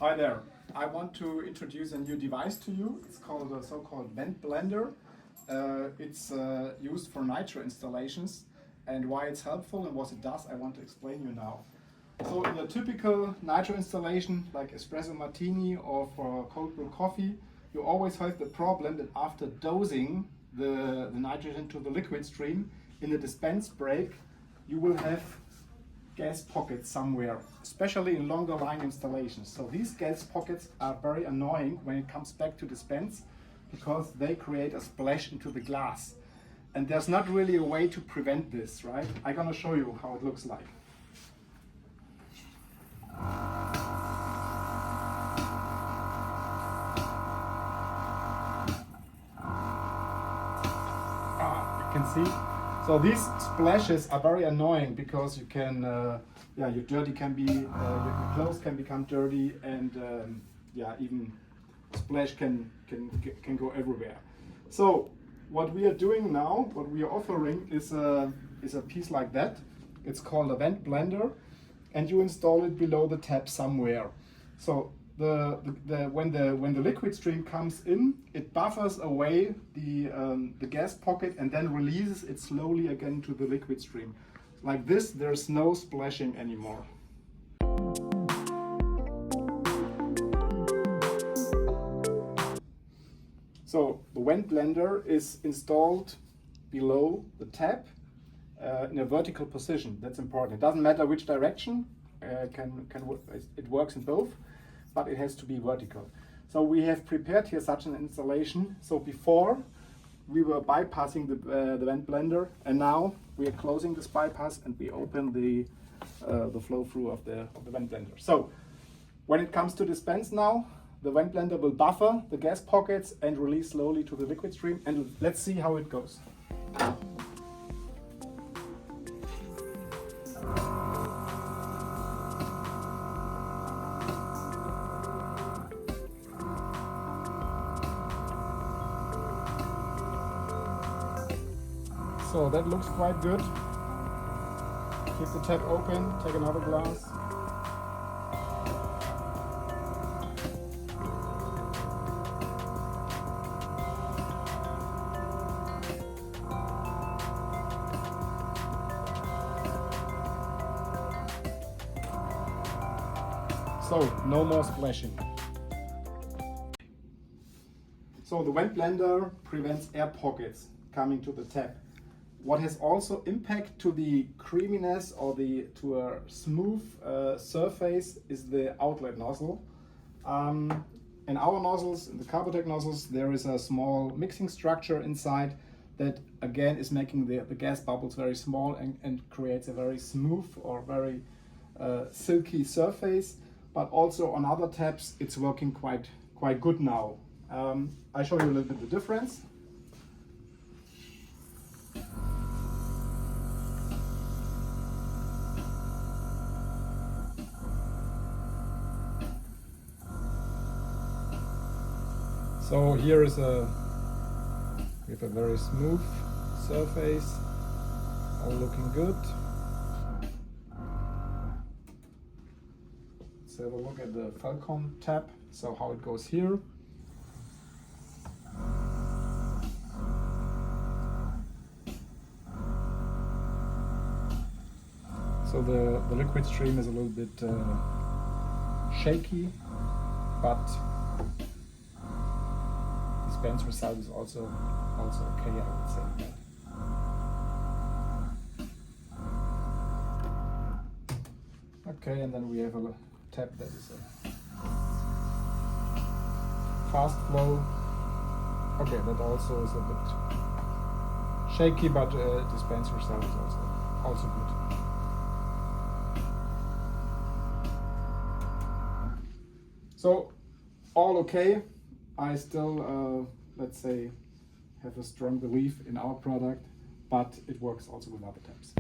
Hi there. I want to introduce a new device to you. It's called a so-called vent blender. It's used for nitro installations, and why it's helpful and what it does I want to explain you now. So in a typical nitro installation like espresso martini or for cold brew coffee, you always have the problem that after dosing the nitrogen to the liquid stream in the dispense break, you will have gas pockets somewhere, especially in longer line installations. So these gas pockets are very annoying when it comes back to dispense because they create a splash into the glass. And there's not really a way to prevent this, right? I'm gonna show you how it looks like. You can see. So these splashes are very annoying because you can, your dirty can be, your clothes can become dirty, and even splash can go everywhere. So what we are doing now, what we are offering is a piece like that. It's called a vent blender, and you install it below the tap somewhere. So when the liquid stream comes in, it buffers away the gas pocket and then releases it slowly again to the liquid stream. Like this, there's no splashing anymore. So the vent blender is installed below the tap in a vertical position. That's important. It doesn't matter which direction. It works in both, but it has to be vertical. So we have prepared here such an installation. So before we were bypassing the vent blender, and now we are closing this bypass and we open the flow through of the vent blender. So when it comes to dispense now, the vent blender will buffer the gas pockets and release slowly to the liquid stream. And let's see how it goes. So that looks quite good. Keep the tap open, take another glass. So no more splashing. So the vent blender prevents air pockets coming to the tap. What has also impact to the creaminess or to a smooth surface is the outlet nozzle. In our nozzles, in the Carbotec nozzles, there is a small mixing structure inside that again is making the gas bubbles very small and creates a very smooth or very silky surface. But also on other taps, it's working quite good now. I show you a little bit the difference. So here is we have a very smooth surface, all looking good. Let's have a look at the Falcon tap, so how it goes here. So the liquid stream is a little bit shaky, but dispense result is also okay, I would say. Okay, and then we have a tap that is a fast flow. Okay, that also is a bit shaky, but dispense result is also good. So all okay. I still, let's say, have a strong belief in our product, but it works also with other taps.